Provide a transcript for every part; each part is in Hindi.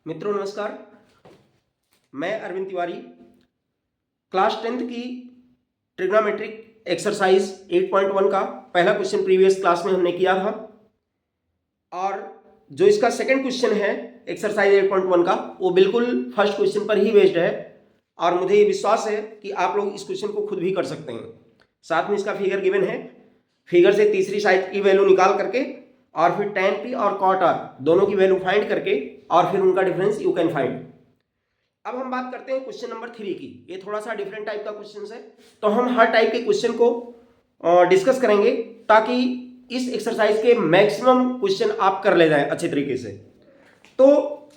मित्रों नमस्कार, मैं अरविंद तिवारी। क्लास 10th की ट्रिग्नोमेट्रिक एक्सरसाइज 8.1 का पहला क्वेश्चन प्रीवियस क्लास में हमने किया था और जो इसका सेकंड क्वेश्चन है एक्सरसाइज 8.1 का वो बिल्कुल फर्स्ट क्वेश्चन पर ही बेस्ड है और मुझे ये विश्वास है कि आप लोग इस क्वेश्चन को खुद भी कर सकते हैं। साथ में इसका फिगर गिवन है, फिगर से तीसरी साइड की वैल्यू निकाल करके और फिर tan p और cot r दोनों की वैल्यू फाइंड करके और फिर उनका डिफरेंस यू कैन फाइंड। अब हम बात करते हैं क्वेश्चन नंबर 3 की। ये थोड़ा सा डिफरेंट टाइप का क्वेश्चन है, तो हम हर टाइप के क्वेश्चन को डिस्कस करेंगे ताकि इस एक्सरसाइज के मैक्सिमम क्वेश्चन आप कर ले जाएं अच्छे तरीके से। तो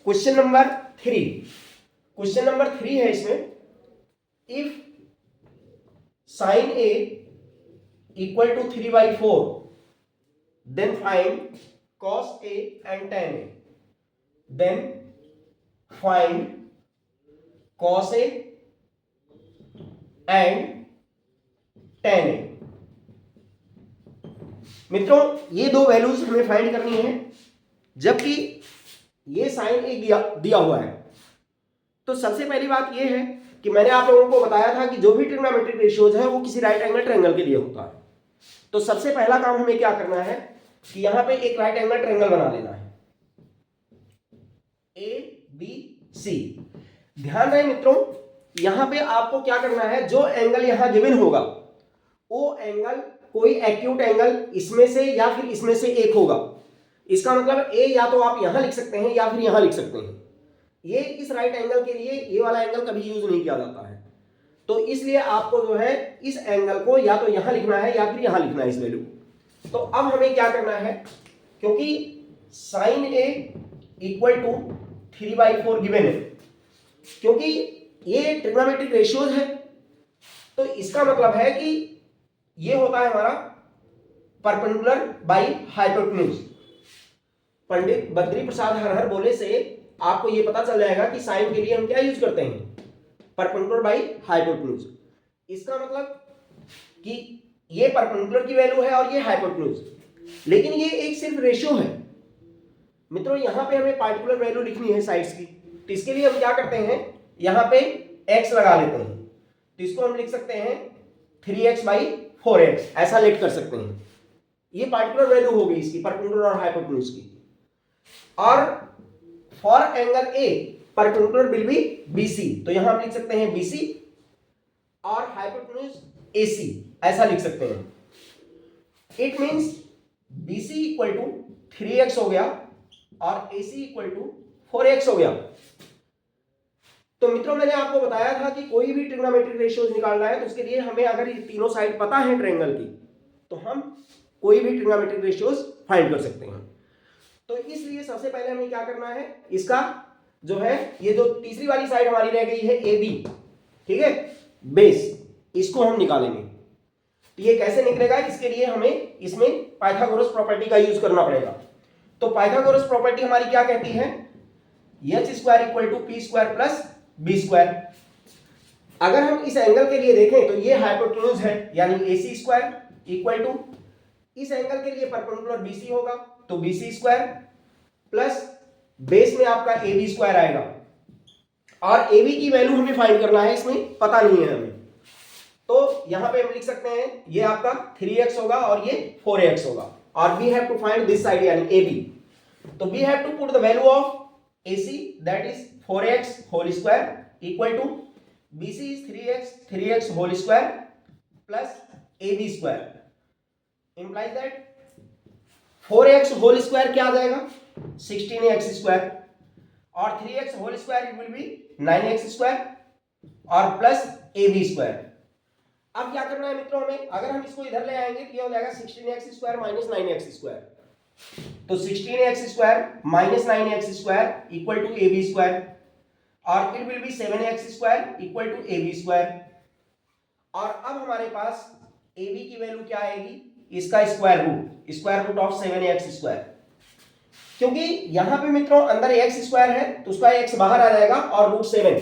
क्वेश्चन नंबर 3 है इसमें, if sin a equal to 3/4 then find cos a and tan a, then find cos a and tan a। मित्रों ये दो वैल्यूज हमें फाइंड करनी है, जबकि ये साइन ए दिया हुआ है। तो सबसे पहली बात ये है कि मैंने आप लोगों को बताया था कि जो भी ट्रिग्नोमेट्रिक रेशियोज है वो किसी राइट एंगल ट्रायंगल के लिए होता है। तो सबसे पहला काम हमें क्या करना है कि यहां पे एक राइट एंगल ट्रायंगल बना लेना है, ABC। ध्यान रहे मित्रों, यहां पे आपको क्या करना है, जो एंगल यहां गिवन होगा वो एंगल कोई एक्यूट एंगल इसमें से या फिर इसमें से एक होगा। इसका मतलब ए या तो आप यहां लिख सकते हैं या फिर यहां लिख सकते हैं। ये इस राइट एंगल के लिए ये वाला एंगल कभी यूज नहीं किया जाता है, तो इसलिए आपको जो है इस एंगल को या तो यहां लिखना है या फिर यहां लिखना है इस वैल्यू। तो अब हमें क्या करना है, क्योंकि sin a equal to 3/4 given है, क्योंकि ये ट्रिग्नोमेट्रिक रेशियोज है, तो इसका मतलब है कि ये होता है हमारा perpendicular by hypotenuse. Pandit Badri Prasad हर हर बोले से आपको ये पता चल जाएगा कि साइन के लिए हम क्या यूज करते हैं, परपेंडिकुलर बाई हाइपोटेन्यूज। इसका मतलब कि ये परपेंडिकुलर की वैल्यू है और ये हाइपोटेन्यूज, लेकिन ये एक सिर्फ रेशियो है। मित्रों यहां पे हमें पार्टिकुलर वैल्यू लिखनी है साइड्स की, तो इसके लिए हम क्या करते हैं, यहां पे x लगा लेते हैं। तो इसको हम लिख सकते हैं 3x/4x, ऐसा लेट कर सकते हैं। ये पार्टिकुलर वैल्यू होगी इसकी, परपेंडिकुलर और हाइपोटेन्यूज की। और for angle a perpendicular will be BC, तो यहां हम लिख सकते हैं BC और हाइपोटेन्यूज AC, ऐसा लिख सकते हैं। It means BC equal to 3x हो गया और AC इक्वल टू 4x हो गया। तो मित्रों मैंने आपको बताया था कि कोई भी ट्रिग्नोमेट्रिक रेशियोज निकालना है तो उसके लिए हमें अगर ये तीनों साइड पता है ट्रायंगल की, तो हम कोई भी ट्रिग्नोमेट्रिक रेशियोज फाइंड कर सकते हैं। तो इसलिए सबसे पहले हमें क्या करना है, इसका जो है ये जो तीसरी वाली साइड हमारी रह गई है AB, ठीक है, बेस, इसको हम निकालेंगे। तो ये कैसे निकलेगा, इसके लिए हमें इसमें पाइथागोरस प्रॉपर्टी का यूज करना पड़ेगा। तो पाइथागोरस प्रॉपर्टी हमारी क्या कहती है, h² equal to p² plus b²। अगर हम इस एंगल के लिए देखें तो ये हाइपोटेन्यूज है, यानी AC² इक्वल टू इस एंगल के लिए परपेंडिकुलर BC होगा, तो BC² प्लस बेस में आपका AB² आएगा। और AB की वैल्यू हमें फाइंड करना है, इसमें पता नहीं है हमें, तो यहां पे हम लिख सकते हैं ये आपका 3x होगा और ये 4x होगा। और we have to find this side यानी AB, तो we have to put the value of AC that is 4x whole square equal to BC is 3x whole square plus AB square, implies that 4x whole square क्या आ जाएगा, 16x square, और 3x whole square it will be 9x square और प्लस AB square। अब क्या करना है मित्रों हमें, अगर हम इसको इधर ले आएंगे तो ये हो जाएगा 16x² माइनस 9x²। तो 16x² minus 9x² equal to AB² और it will be 7x² equal to AB²। और अब हमारे पास AB की वैल्यू क्या आएगी, इसका स्क्वायर रूट ऑफ 7x²। क्योंकि यहां पे मित्रों अंदर x² है तो उसका x बाहर आ जाएगा और √7,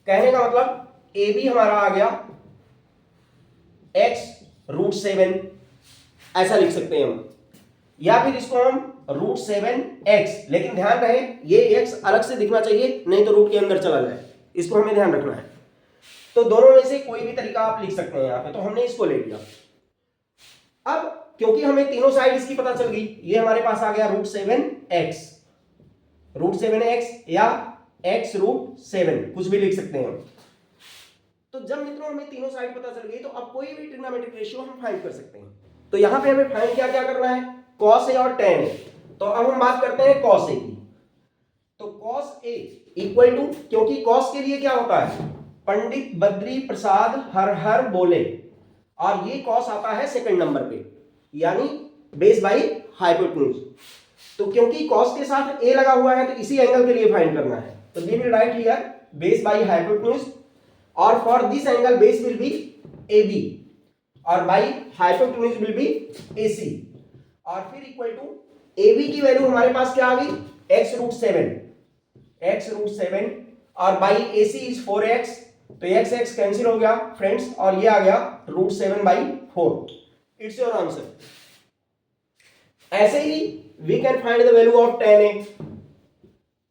कहने का मतलब AB हमारा आ गया x √7, ऐसा लिख सकते हैं हम, या फिर इसको हम √7x, लेकिन ध्यान रहे ये x अलग से दिखना चाहिए, नहीं तो रूट के अंदर चला जाए, इसको हमें ध्यान रखना है। तो दोनों में से कोई भी तरीका आप लिख सकते हैं यहाँ पे, तो हमने इसको ले लिया। अब क्योंकि हमें तीनों साइड इसकी पता चल गई, ये हमारे पास आ गया √7x या x√7, कुछ भी लिख सकते हैं। तो जब मित्रों हमें तीनों साइड पता चल गई, तो अब कोई भी ट्रिग्नोमेट्रिक रेशियो हम फाइंड कर सकते हैं। तो यहाँ पे हमें फाइंड क्या क्या करना है, cos A और tan A। तो अब हम बात करते हैं cos A की। तो cos A इक्वल टू, क्योंकि cos के लिए क्या होता है, पंडित बद्री प्रसाद हर हर बोले, और ये cos आता है सेकंड नंबर पे, यानी बेस बाई हाइपोटेन्यूज। तो क्योंकि cos के साथ a लगा हुआ है, तो इसी एंगल के लिए फाइंड करना है। तो we will write here base by hypotenuse, और for this angle base will be AB और by hypotenuse will be AC, और फिर इक्वल टू AB की वैल्यू हमारे पास क्या आ गई, x√7 और बाई AC इज 4x, तो x कैंसिल हो गया फ्रेंड्स, और ये आ गया √7/4। It's your answer. ऐसे ही we can find the value of tan A।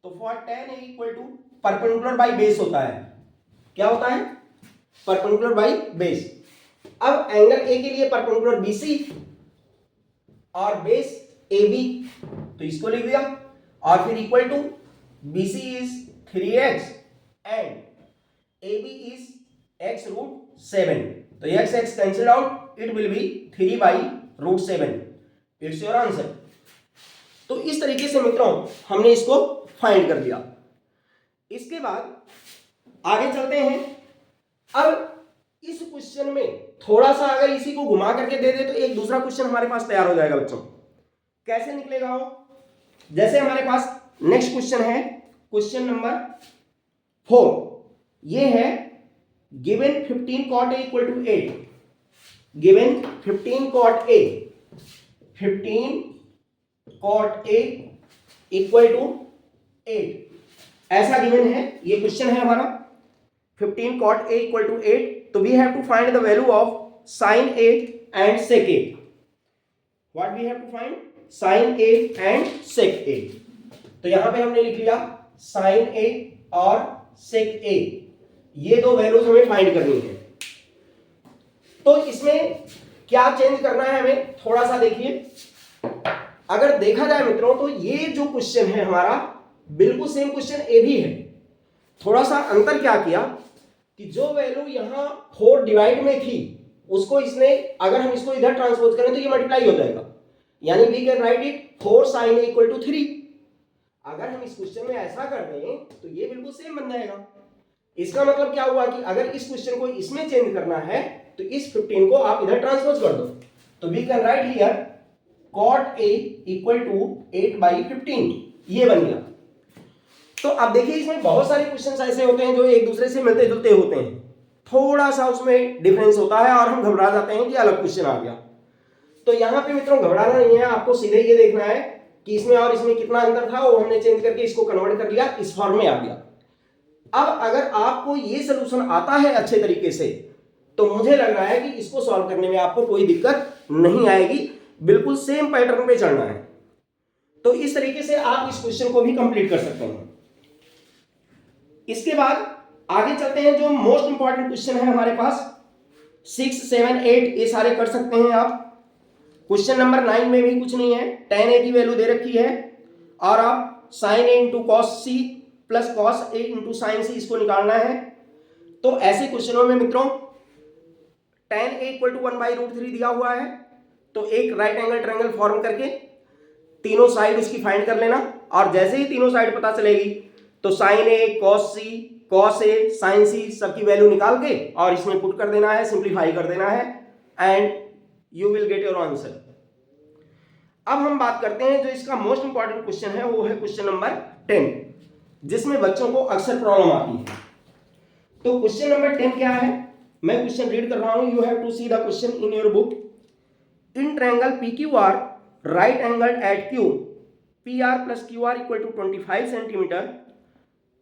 तो for tan A equal to perpendicular by base होता है, क्या होता है, परपेंडिकुलर बाई बेस। अब एंगल A के लिए परपेंडिकुलर BC और बेस AB, तो इसको लिख दिया, और फिर equal to BC is 3x and AB is x√7, तो x cancel out, it will be 3/√7। It's your answer. तो इस तरीके से मित्रों हमने इसको फाइंड कर लिया। इसके बाद आगे चलते हैं। अब इस क्वेश्चन में थोड़ा सा अगर इसी को घुमा करके दे दे, तो एक दूसरा क्वेश्चन हमारे पास तैयार हो जाएगा बच्चों। कैसे निकलेगा वो, जैसे हमारे पास नेक्स्ट क्वेश्चन है, क्वेश्चन नंबर 4। ये है given 15 cot A equal to 8, given 15 cot A equal to 8, ऐसा गिवन है, ये क्वेश्चन है हमारा 15 cot A इक्वल टू 8। तो we have to find the value of sin A and sec A। What we have to find, sin A and sec A। तो यहां पे हमने लिख लिया sin A और sec A, ये दो वैल्यूज हमें फाइंड करनी है। तो इसमें क्या चेंज करना है हमें, थोड़ा सा देखिए। अगर देखा जाए मित्रों, तो ये जो क्वेश्चन है हमारा बिल्कुल सेम क्वेश्चन ए भी है। थोड़ा सा अंतर क्या किया कि जो वैल्यू यहां 4 डिवाइड में थी, उसको इसने, अगर हम इसको इधर ट्रांसपोज करें तो ये मल्टीप्लाई हो जाएगा, यानी we can write it 4 sin A equal to 3। अगर हम इस क्वेश्चन में ऐसा कर दें तो ये बिल्कुल सेम बन जाएगा। इसका मतलब क्या हुआ कि अगर इस क्वेश्चन को इसमें चेंज करना है, तो इस 15 को आप इधर ट्रांसपोज कर दो। तो we can write here cot A equal to 8/15, ये बन गया। तो अब देखिए इसमें बहुत सारे क्वेश्चंस ऐसे होते हैं जो एक दूसरे से मिलते जुलते होते हैं, थोड़ा सा उसमें डिफरेंस होता है और हम घबरा जाते हैं कि अलग क्वेश्चन आ गया। तो यहाँ पे मित्रों घबराना नहीं है, आपको सीधे ये देखना है कि इसमें और इसमें कितना अंतर था, वो हमने चेंज करके इसको कन्वर्ट कर लिया, इस फॉर्म में आ गया। अब अगर आपको ये सोल्यूशन आता है अच्छे तरीके से, तो मुझे लग रहा है कि इसको सॉल्व करने में आपको कोई दिक्कत नहीं आएगी, बिल्कुल सेम पैटर्न पे चलना है। तो इस तरीके से आप इस क्वेश्चन को भी कंप्लीट कर सकते हैं। इसके बाद आगे चलते हैं, जो मोस्ट इंपॉर्टेंट क्वेश्चन है हमारे पास 6, 7, 8, ये सारे कर सकते हैं आप। क्वेश्चन नंबर 9 में भी कुछ नहीं है, tan A की वैल्यू दे रखी है और आप sin A into cos C plus cos A into sin C इसको निकालना है। तो ऐसे क्वेश्चनों में मित्रों tan A इक्वल टू 1/√3 दिया हुआ है, तो एक राइट एंगल ट्रायंगल फॉर्म करके तीनों साइड उसकी फाइंड कर लेना, और जैसे ही तीनों साइड पता चलेगी तो sin A cos C cos A sin C सबकी वैल्यू निकाल के और इसमें पुट कर देना है, सिंप्लीफाई कर देना है, and you will get your answer. अब हम बात करते हैं, जो इसका मोस्ट इंपॉर्टेंट क्वेश्चन है वो है क्वेश्चन नंबर 10, जिसमें बच्चों को अक्सर प्रॉब्लम आती है। तो क्वेश्चन नंबर 10 क्या है, मैं क्वेश्चन रीड कर रहा हूं, you have to see the question in your book. In triangle PQR right angle at Q PR plus QR equal to 25 centimetre,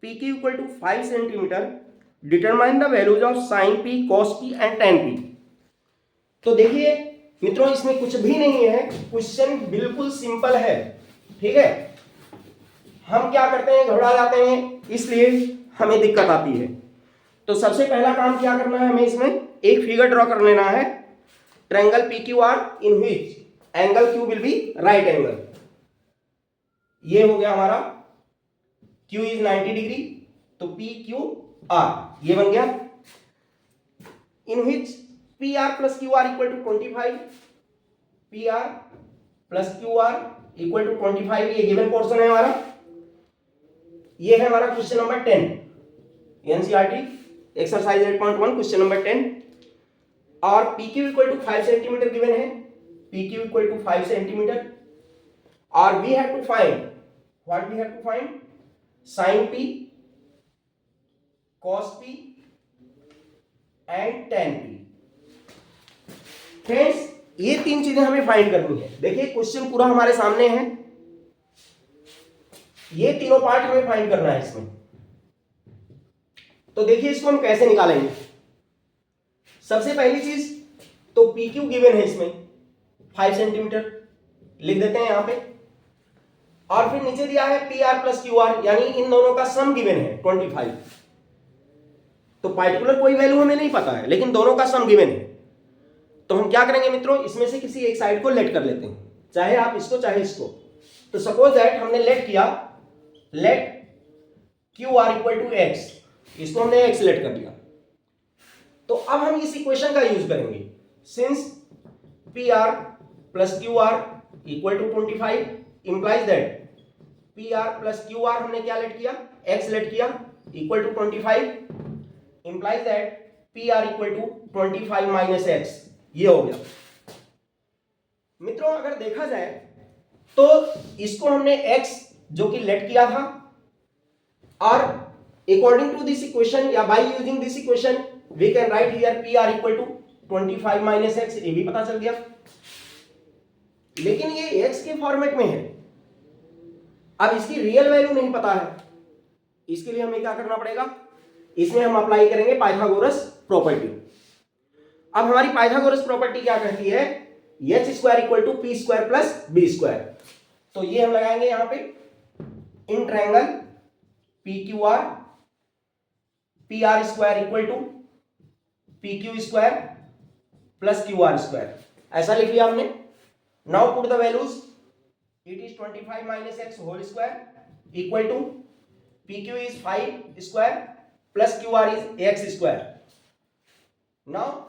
PQ equal to 5 centimetre, determine the values of sin P cos P and tan P। तो देखिए मित्रों इसमें कुछ भी नहीं है, क्वेश्चन बिल्कुल सिंपल है। ठीक है, हम क्या करते हैं, घबरा जाते हैं, इसलिए हमें दिक्कत आती है। तो सबसे पहला काम क्या करना है, हमें इसमें एक फिगर ड्रॉ कर लेना है, triangle P Q R in which angle Q will be right angle. ये हो गया हमारा Q इज 90 डिग्री, तो पी क्यू आर ये बन गया, in which P R plus Q R equal to 25, P R plus Q R equal to 25, ये गिवन पोर्शन है हमारा। ये है हमारा question number 10 NCERT exercise 8.1 question number 10। और P Q equal to 5 centimetre given है, P Q equal to 5 centimetre, और we have to find, what we have to find, sine P, cos P and tan P. Friends ये तीन चीजें हमें फाइंड करनी है। देखिए क्वेश्चन पूरा हमारे सामने है, ये तीनों पार्ट हमें फाइंड करना है इसमें। तो देखिए इसको हम कैसे निकालेंगे। सबसे पहली चीज तो पी क्यू गिवन है इसमें 5 सेंटीमीटर, लिख देते हैं यहां पे, और फिर नीचे दिया है P R plus Q are, यानी इन दोनों का सम गिवन है 25। तो पार्टिकुलर कोई वैल्यू हमें नहीं पता है, लेकिन दोनों का सम गिवन है। तो हम क्या करेंगे मित्रों, इसमें से किसी एक साइड को लेट कर लेते हैं, चाहे आप इसको चाहे इसको। तो सपोज दैट हमने लेट किया, let Q R equal to x, इसको हमने एक्स लेट कर दिया। तो अब हम इस इक्वेशन का यूज करेंगे, since P R plus Q R equal to 25 implies that P R plus Q R हमने क्या लेट किया, एक्स लेट किया, equal to 25 implies that P R equal to 25 minus x. ये हो गया मित्रों। अगर देखा जाए तो इसको हमने x जो कि लेट किया था, और अकॉर्डिंग टू दिस इक्वेशन या by using this equation we can write here P R equal to 25 minus x, ये भी पता चल गया। लेकिन ये x के फॉर्मेट में है, अब इसकी रियल वैल्यू नहीं पता है, इसके लिए हमें क्या करना पड़ेगा, इसमें हम अप्लाई करेंगे पाइथागोरस प्रॉपर्टी। अब हमारी पाइथागोरस प्रॉपर्टी क्या कहती है, H square equal to P square plus B square. तो ये हम लगाएंगे यहां पे, in triangle P Q R, P R square equal to P Q square plus Q R square, ऐसा लिख लिया हमने। Now put the values, it is 25 minus x whole square equal to P Q is 5 square plus Q R is x square. Now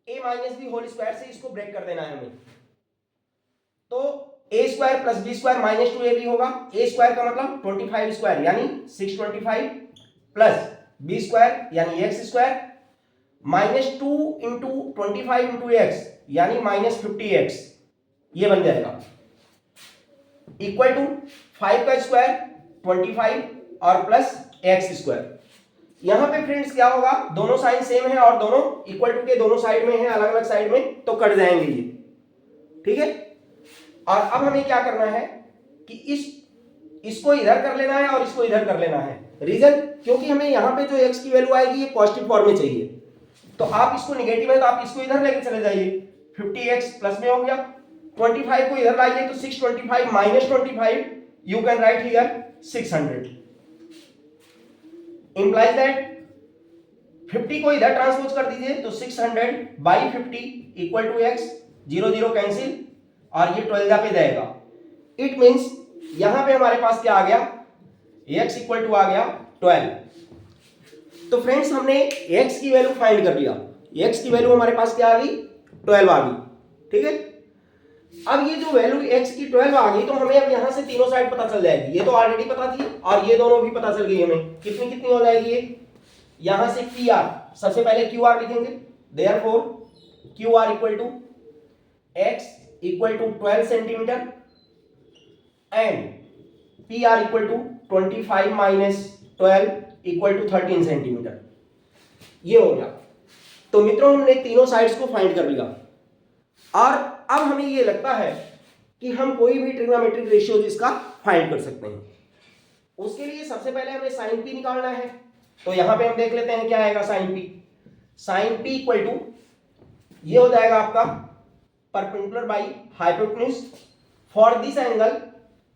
A minus B whole square से इसको ब्रेक कर देना है हमें, तो A square plus B square minus 2ab होगा। ए स्क्वायर का मतलब 25 स्क्वायर यानी 625 प्लस बी स्क्वायर यानी x square minus 2 into 25 into x यानी माइनस 50x, ये बन जाएगा इक्वल टू 5 का स्क्वायर 25 और प्लस एक्स स्क्वायर। यहां पे फ्रेंड्स क्या होगा, दोनों साइन सेम है और दोनों इक्वल टू के दोनों साइड में है, अलग अलग साइड में, तो कट जाएंगे ये, ठीक है। और अब हमें क्या करना है कि इसको इधर कर लेना है और इसको इधर कर लेना है। रीजन, क्योंकि हमें यहां पे जो x की वैल्यू आएगी ये पॉजिटिव फॉर्म में चाहिए। तो आप इसको निगेटिव है तो आप इसको इधर लेके चले जाइए, 50x प्लस में हो गया, 25 को इधर लाइए तो 625 minus 25, you can write here 600 implies that 50 को इधर ट्रांसपोज कर दीजिए तो 600 by 50 equal to x, 0 0 cancel और ये 12 पे जाएगा। इट मींस यहां पे हमारे पास क्या आ गया, x इक्वल टू आ गया 12। तो फ्रेंड्स हमने x की वैल्यू फाइंड कर लिया, x की वैल्यू हमारे पास क्या आ गई, 12 आ गई, ठीक है। अब ये जो वैल्यू x की 12 आ गई तो हमें अब यहां से तीनों साइड पता चल जाएगी, ये तो ऑलरेडी पता थी और ये दोनों भी पता चल गई हमें। कितनी कितनी हो जाएगी ये, यहां से पी आर, सबसे पहले क्यू आर लिखेंगे, therefore Q R equal to x equal to 12 centimetre and P R equal to 25 minus 12 equal to 13 centimetre, ये हो गया। तो मित्रों हमने तीनों साइड्स को फाइंड कर लिया और अब हमें ये लगता है कि हम कोई भी ट्रिग्नोमेट्रिक रेशियोज इसका फाइंड कर सकते हैं। उसके लिए सबसे पहले हमें साइन पी निकालना है, तो यहां पे हम देख लेते हैं क्या आएगा sine P. Sine P equal to ये हो जाएगा आपका perpendicular by hypotenuse for this angle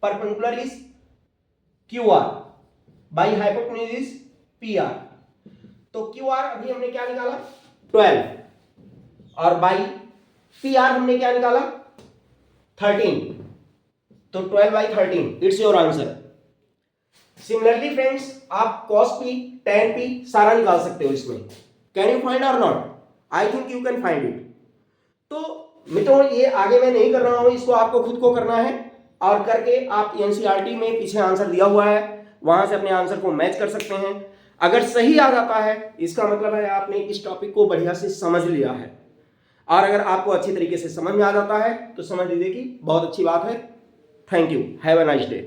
perpendicular is QR, by hypotenuse is PR। तो QR अभी हमने क्या निकाला 12, और बाई PR हमने क्या निकाला 13, तो 12/13 it's your answer. Similarly friends, आप cos P, tan P सारा निकाल सकते हो इसमें। कैन यू फाइंड और not? I think you can find it. तो मित्रों ये आगे मैं नहीं कर रहा हूं, इसको आपको खुद को करना है, और करके आप एनसीईआरटी में पीछे आंसर दिया हुआ है, वहां से अपने आंसर को मैच कर सकते हैं। अगर सही आ जाता है इसका मतलब है आपने इस टॉपिक को बढ़िया से समझ लिया है, और अगर आपको अच्छी तरीके से समझ में आ जाता है तो समझ लीजिए कि बहुत अच्छी बात है। Thank you, have a nice day.